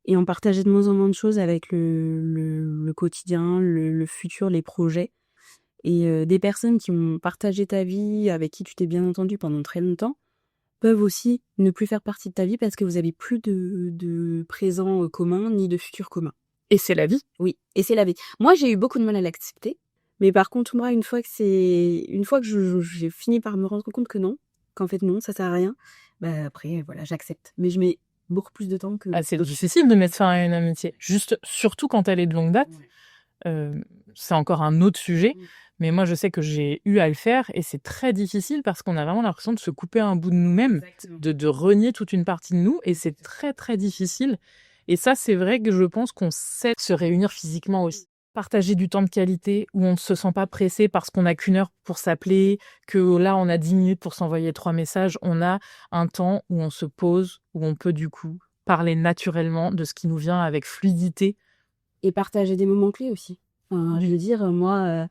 et on partageait de moins en moins de choses avec le quotidien, le futur, les projets. Et des personnes qui ont partagé ta vie, avec qui tu t'es bien entendu pendant très longtemps, peuvent aussi ne plus faire partie de ta vie parce que vous avez plus de présent commun ni de futur commun. Et c'est la vie. Oui, et c'est la vie. Moi, j'ai eu beaucoup de mal à l'accepter, mais par contre, moi, une fois que j'ai fini par me rendre compte que non, qu'en fait non, ça sert à rien, bah après, voilà, j'accepte. Mais je mets beaucoup plus de temps que Ah, c'est d'autres. difficile de mettre fin à une amitié. Juste, surtout quand elle est de longue date, c'est encore un autre sujet. Mm. Mais moi, je sais que j'ai eu à le faire et c'est très difficile parce qu'on a vraiment l'impression de se couper un bout de nous-mêmes, Exactement. de renier toute une partie de nous et c'est très, très difficile. Et ça, c'est vrai que je pense qu'on sait se réunir physiquement aussi. Partager du temps de qualité où on ne se sent pas pressé parce qu'on n'a qu'une heure pour s'appeler, que là, on a 10 minutes pour s'envoyer 3 messages. On a un temps où on se pose, où on peut du coup parler naturellement de ce qui nous vient avec fluidité. Et partager des moments clés aussi. Enfin, je veux dire, moi,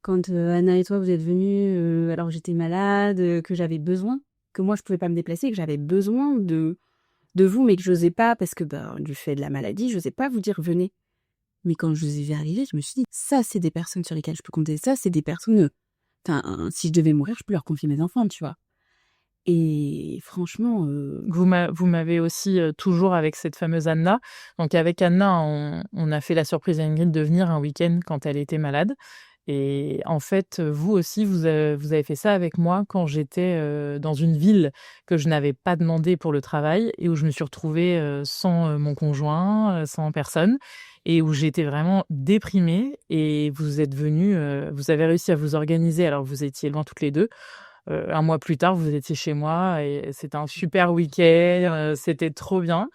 quand Anna et toi, vous êtes venus alors que j'étais malade, que j'avais besoin, que moi, je pouvais pas me déplacer, que j'avais besoin de vous, mais que j'osais pas parce que du fait de la maladie, j'osais pas vous dire venez. Mais quand je vous ai vu arriver, je me suis dit, ça, c'est des personnes sur lesquelles je peux compter. Ça, c'est des personnes, si je devais mourir, je peux leur confier mes enfants, tu vois. Et franchement, Vous m'avez aussi toujours avec cette fameuse Anna. Donc avec Anna, on a fait la surprise à Ingrid de venir un week-end quand elle était malade. Et en fait, vous aussi, vous avez fait ça avec moi quand j'étais dans une ville que je n'avais pas demandé pour le travail et où je me suis retrouvée sans mon conjoint, sans personne et où j'étais vraiment déprimée. Et vous êtes venus, vous avez réussi à vous organiser. Alors vous étiez loin toutes les deux. Un mois plus tard, vous étiez chez moi et c'était un super week-end, c'était trop bien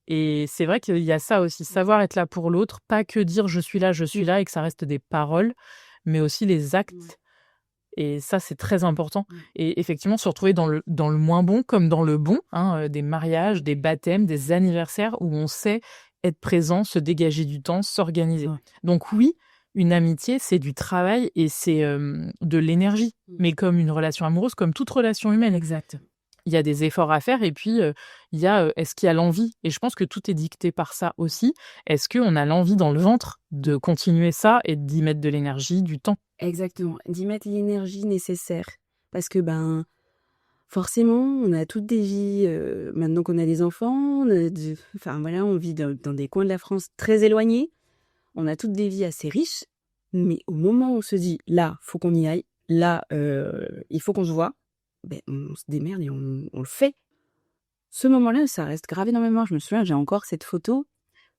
et c'est vrai qu'il y a ça aussi, savoir être là pour l'autre, pas que dire: je suis là» et que ça reste des paroles, mais aussi les actes et ça, c'est très important et effectivement, se retrouver dans le moins bon comme dans le bon, hein, des mariages, des baptêmes, des anniversaires où on sait être présent, se dégager du temps, s'organiser. Ouais. Donc oui, une amitié, c'est du travail et c'est, de l'énergie, mais comme une relation amoureuse, comme toute relation humaine. exact. Il y a des efforts à faire et puis, il y a, est-ce qu'il y a l'envie? Et je pense que tout est dicté par ça aussi. Est-ce qu'on a l'envie dans le ventre de continuer ça et d'y mettre de l'énergie, du temps? Exactement. D'y mettre l'énergie nécessaire. Parce que, forcément, on a toutes des vies, maintenant qu'on a des enfants, enfin voilà, on vit dans des coins de la France très éloignés. On a toutes des vies assez riches, mais au moment où on se dit: «Là, faut qu'on y aille, là, il faut qu'on se voit», on se démerde et on le fait. Ce moment-là, ça reste gravé dans ma mémoire. Je me souviens, j'ai encore cette photo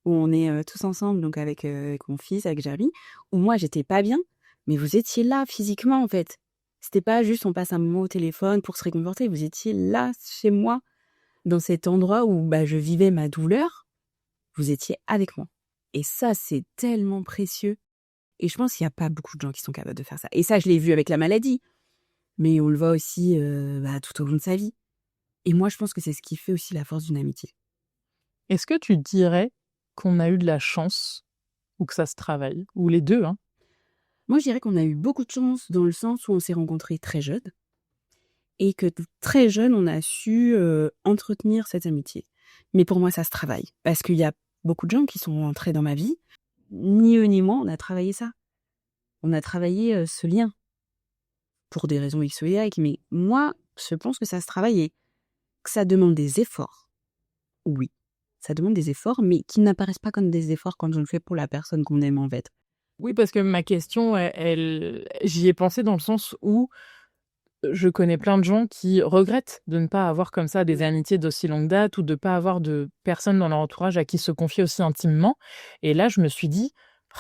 où on est, tous ensemble, donc avec mon fils, avec Jeremy, où moi j'étais pas bien, mais vous étiez là physiquement, en fait. C'était pas juste on passe un moment au téléphone pour se réconforter, vous étiez là chez moi, dans cet endroit où, je vivais ma douleur, vous étiez avec moi et ça, c'est tellement précieux et je pense qu'il y a pas beaucoup de gens qui sont capables de faire ça et ça, je l'ai vu avec la maladie, mais on le voit aussi, tout au long de sa vie et moi, je pense que c'est ce qui fait aussi la force d'une amitié. Est-ce que tu dirais qu'on a eu de la chance ou que ça se travaille? Ou les 2, hein? Moi, je dirais qu'on a eu beaucoup de chance dans le sens où on s'est rencontrés très jeunes et que très jeune, on a su, entretenir cette amitié. Mais pour moi, ça se travaille parce qu'il y a beaucoup de gens qui sont entrés dans ma vie. Ni eux ni moi, on a travaillé ça. On a travaillé, ce lien pour des raisons X ou Y. Mais moi, je pense que ça se travaille et que ça demande des efforts. Oui, ça demande des efforts, mais qui n'apparaissent pas comme des efforts quand je le fais pour la personne qu'on aime, en fait. Oui, parce que ma question, j'y ai pensé dans le sens où je connais plein de gens qui regrettent de ne pas avoir comme ça des amitiés d'aussi longue date ou de pas avoir de personnes dans leur entourage à qui se confier aussi intimement. Et là, je me suis dit: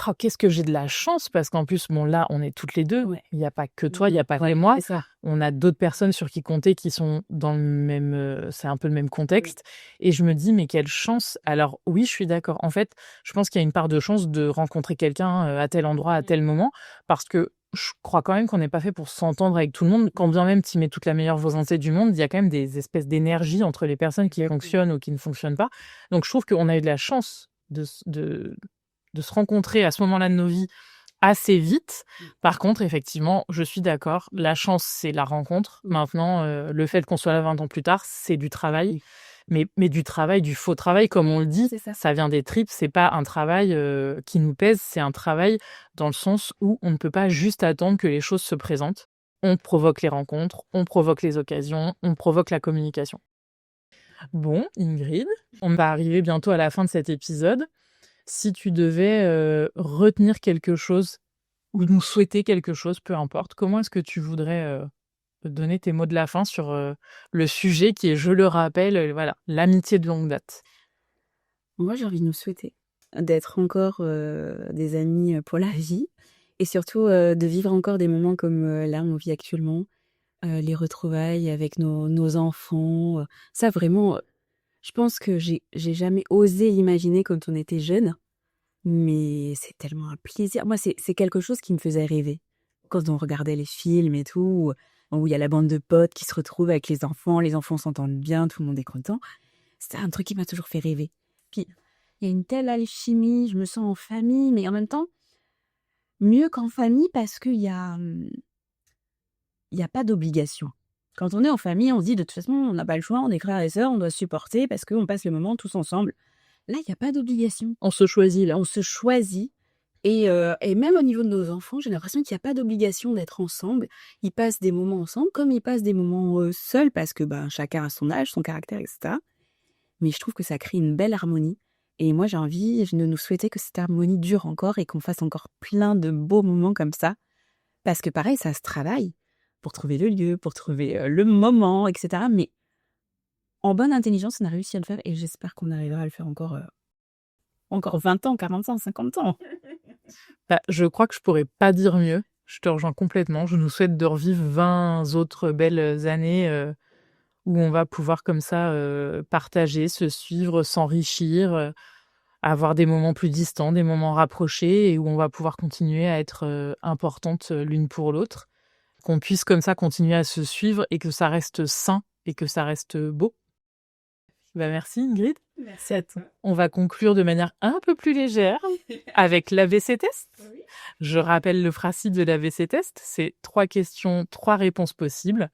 «Oh, qu'est-ce que j'ai de la chance!» parce qu'en plus, bon, là, on est toutes les 2. Ouais. Il y a pas que toi, il y a pas que moi. C'est ça. On a d'autres personnes sur qui compter qui sont dans le même, c'est un peu le même contexte et je me dis: «Mais quelle chance!» Alors oui, je suis d'accord. En fait, je pense qu'il y a une part de chance de rencontrer quelqu'un, à tel endroit, à tel moment parce que je crois quand même qu'on n'est pas fait pour s'entendre avec tout le monde. Quand bien même tu mets toute la meilleure volonté du monde, il y a quand même des espèces d'énergie entre les personnes qui fonctionnent ou qui ne fonctionnent pas. Donc je trouve qu'on a eu de la chance de se rencontrer à ce moment-là de nos vies assez vite. Par contre, effectivement, je suis d'accord, la chance, c'est la rencontre. Maintenant, le fait qu'on soit là 20 ans plus tard, c'est du travail. Mais du travail, du faux travail, comme on le dit, C'est ça. ça vient des tripes. C'est pas un travail qui nous pèse, c'est un travail dans le sens où on ne peut pas juste attendre que les choses se présentent. On provoque les rencontres, on provoque les occasions, on provoque la communication. Bon, Ingrid, on va arriver bientôt à la fin de cet épisode. Si tu devais retenir quelque chose ou nous souhaiter quelque chose, peu importe, comment est-ce que tu voudrais donner tes mots de la fin sur le sujet qui est, je le rappelle, voilà, l'amitié de longue date? Moi, j'ai envie de nous souhaiter d'être encore, des amis, pour la vie et surtout, de vivre encore des moments comme, là, on vit actuellement, les retrouvailles avec nos enfants, ça vraiment, je pense que j'ai jamais osé imaginer quand on était jeunes, mais c'est tellement un plaisir. Moi, c'est quelque chose qui me faisait rêver. Quand on regardait les films et tout, où il y a la bande de potes qui se retrouvent avec les enfants s'entendent bien, tout le monde est content. C'est un truc qui m'a toujours fait rêver. Puis, il y a une telle alchimie, je me sens en famille, mais en même temps, mieux qu'en famille parce il y a pas d'obligation. Quand on est en famille, on se dit: «De toute façon, on n'a pas le choix, on est frères et sœurs, on doit se supporter parce qu'on passe le moment tous ensemble». Là, il y a pas d'obligation. On se choisit là. On se choisit et même au niveau de nos enfants, j'ai l'impression qu'il y a pas d'obligation d'être ensemble. Ils passent des moments ensemble comme ils passent des moments, seuls parce que, ben, chacun a son âge, son caractère et cetera. Mais je trouve que ça crée une belle harmonie et moi, j'ai envie de nous souhaiter que cette harmonie dure encore et qu'on fasse encore plein de beaux moments comme ça. Parce que pareil, ça se travaille pour trouver le lieu, pour trouver, le moment et cetera. Mais en bonne intelligence, on a réussi à le faire et j'espère qu'on arrivera à le faire encore 20 ans, 40 ans, 50 ans. Bah, je crois que je pourrais pas dire mieux. Je te rejoins complètement. Je nous souhaite de revivre 20 autres belles années, où on va pouvoir comme ça, partager, se suivre, s'enrichir, avoir des moments plus distants, des moments rapprochés et où on va pouvoir continuer à être, importantes, l'une pour l'autre. Qu'on puisse comme ça continuer à se suivre et que ça reste sain et que ça reste beau. Bah, merci Ingrid. Merci à toi. On va conclure de manière un peu plus légère avec l'AVC test. Oui. Je rappelle le principe de l'AVC test, c'est 3 questions, 3 réponses possibles.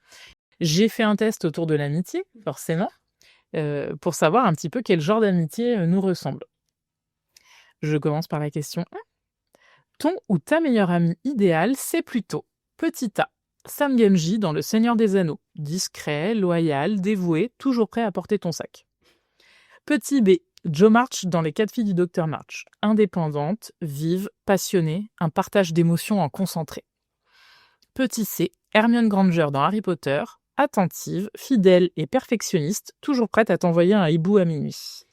J'ai fait un test autour de l'amitié, forcément, pour savoir un petit peu quel genre d'amitié, nous ressemble. Je commence par la question 1. Ton ou ta meilleure amie idéale, c'est plutôt petit A, Sam Gamgee dans Le Seigneur des Anneaux, discret, loyal, dévoué, toujours prêt à porter ton sac. Petit B, Jo March dans Les 4 filles du Docteur March, indépendante, vive, passionnée, un partage d'émotions en concentré. Petit C, Hermione Granger dans Harry Potter, attentive, fidèle et perfectionniste, toujours prête à t'envoyer un hibou à minuit.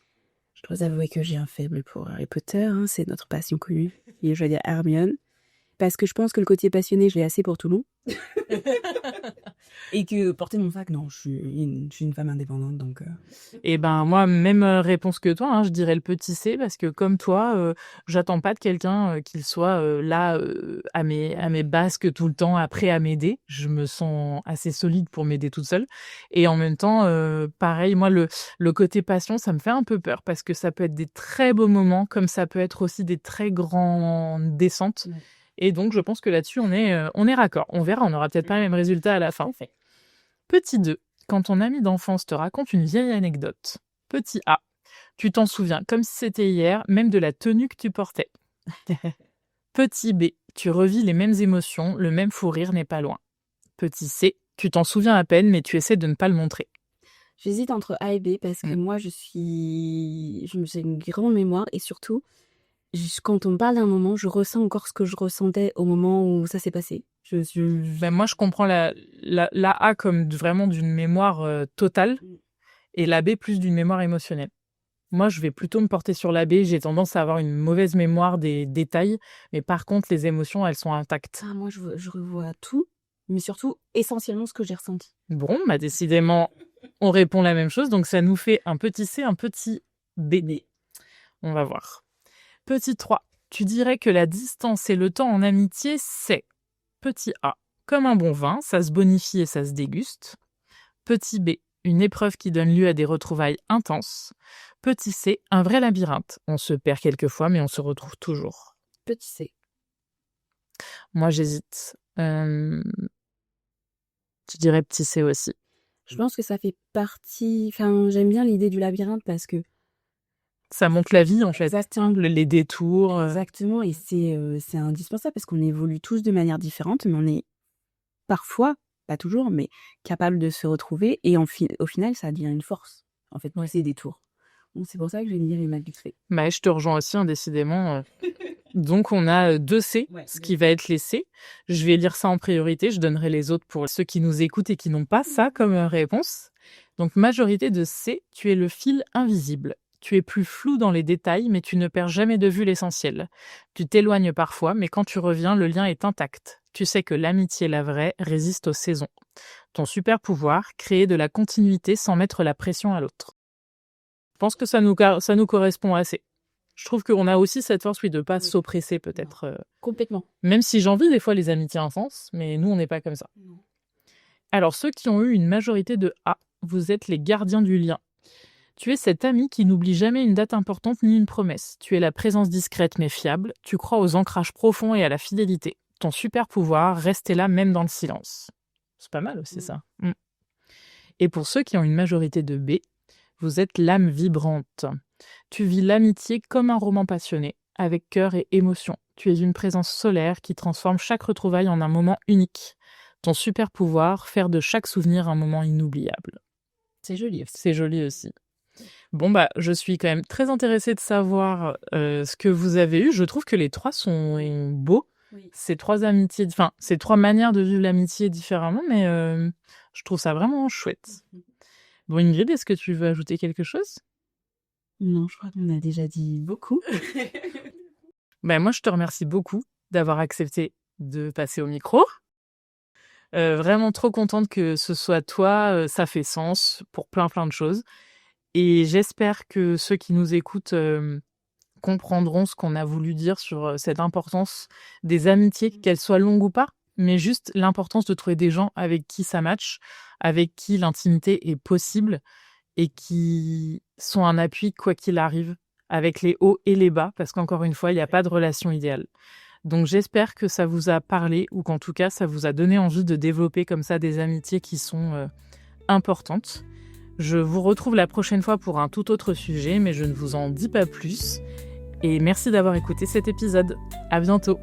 Je dois avouer que j'ai un faible pour Harry Potter, hein, c'est notre passion commune et je vais dire Hermione parce que je pense que le côté passionné, je l'ai assez pour Toulon et que porter mon sac, non, je suis une femme indépendante donc Et ben moi, même réponse que toi, hein, je dirais le petit C parce que comme toi, j'attends pas de quelqu'un qu'il soit là à mes basques tout le temps, prêt à m'aider. Je me sens assez solide pour m'aider toute seule. Et en même temps, pareil, moi le côté passion, ça me fait un peu peur parce que ça peut être des très beaux moments, comme ça peut être aussi des très grandes descentes. Ouais. Et donc je pense que là-dessus on est raccord. On verra, on aura peut-être pas le même résultat à la fin. parfait. Petit 2. Quand ton ami d'enfance te raconte une vieille anecdote. Petit A. Tu t'en souviens comme si c'était hier, même de la tenue que tu portais. Petit B. Tu revis les mêmes émotions, le même fou rire n'est pas loin. Petit C. Tu t'en souviens à peine, mais tu essaies de ne pas le montrer. J'hésite entre A et B parce que moi, j'ai une grande mémoire et surtout, quand on me parle d'un moment, je ressens encore ce que je ressentais au moment où ça s'est passé. Ben, moi, je comprends la A comme vraiment d'une mémoire totale et la B plus d'une mémoire émotionnelle. Moi, je vais plutôt me porter sur la B. J'ai tendance à avoir une mauvaise mémoire des détails, mais par contre, les émotions, elles sont intactes. Ah, moi, je revois tout, mais surtout, essentiellement, ce que j'ai ressenti. Bon, bah décidément, on répond la même chose, donc ça nous fait un petit C, un petit B. On va voir. Petit 3. Tu dirais que la distance et le temps en amitié, c'est petit A. Comme un bon vin, ça se bonifie et ça se déguste. Petit B. Une épreuve qui donne lieu à des retrouvailles intenses. Petit C. Un vrai labyrinthe. On se perd quelquefois, mais on se retrouve toujours. Petit C. Moi, j'hésite. Je dirais petit C aussi. Je pense que ça fait partie... Enfin, j'aime bien l'idée du labyrinthe parce que... Ça montre la vie, en fait. Exactement. Les détours. Exactement, et c'est indispensable parce qu'on évolue tous de manière différente, mais on est parfois, pas toujours, mais capable de se retrouver et au final, ça devient une force, en fait, ces détours. Donc c'est pour ça que j'aime bien les mal vite. Bah, je te rejoins aussi, décidément. Donc, on a 2 C, ce qui va être les C. Je vais lire ça en priorité. Je donnerai les autres pour ceux qui nous écoutent et qui n'ont pas ça comme réponse. Donc, majorité de C, tu es le fil invisible. Tu es plus flou dans les détails, mais tu ne perds jamais de vue l'essentiel. Tu t'éloignes parfois, mais quand tu reviens, le lien est intact. Tu sais que l'amitié, la vraie, résiste aux saisons. Ton super pouvoir, créer de la continuité sans mettre la pression à l'autre. Je pense que ça nous correspond assez. Je trouve qu'on a aussi cette force, de ne pas s'oppresser peut-être. Complètement. Même si j'envie des fois les amitiés intenses, mais nous, on n'est pas comme ça. Non. Alors, ceux qui ont eu une majorité de A, vous êtes les gardiens du lien. Tu es cet ami qui n'oublie jamais une date importante ni une promesse. Tu es la présence discrète mais fiable. Tu crois aux ancrages profonds et à la fidélité. Ton super pouvoir, rester là même dans le silence. C'est pas mal aussi ça. Et pour ceux qui ont une majorité de B, vous êtes l'âme vibrante. Tu vis l'amitié comme un roman passionné, avec cœur et émotion. Tu es une présence solaire qui transforme chaque retrouvaille en un moment unique. Ton super pouvoir, faire de chaque souvenir un moment inoubliable. C'est joli. C'est joli aussi. Bon, bah, je suis quand même très intéressée de savoir ce que vous avez eu. Je trouve que les 3 sont beaux. Oui. Ces 3 amitiés, enfin, ces 3 manières de vivre l'amitié différemment, mais je trouve ça vraiment chouette. Bon, Ingrid, est-ce que tu veux ajouter quelque chose ? Non, je crois qu'on a déjà dit beaucoup. Ben, moi, je te remercie beaucoup d'avoir accepté de passer au micro. Vraiment trop contente que ce soit toi, ça fait sens pour plein de choses. Et j'espère que ceux qui nous écoutent comprendront ce qu'on a voulu dire sur cette importance des amitiés, qu'elles soient longues ou pas, mais juste l'importance de trouver des gens avec qui ça match, avec qui l'intimité est possible et qui sont un appui quoi qu'il arrive, avec les hauts et les bas, parce qu'encore une fois, il n'y a pas de relation idéale. Donc j'espère que ça vous a parlé ou qu'en tout cas, ça vous a donné envie de développer comme ça des amitiés qui sont importantes. Je vous retrouve la prochaine fois pour un tout autre sujet, mais je ne vous en dis pas plus. Et merci d'avoir écouté cet épisode. À bientôt.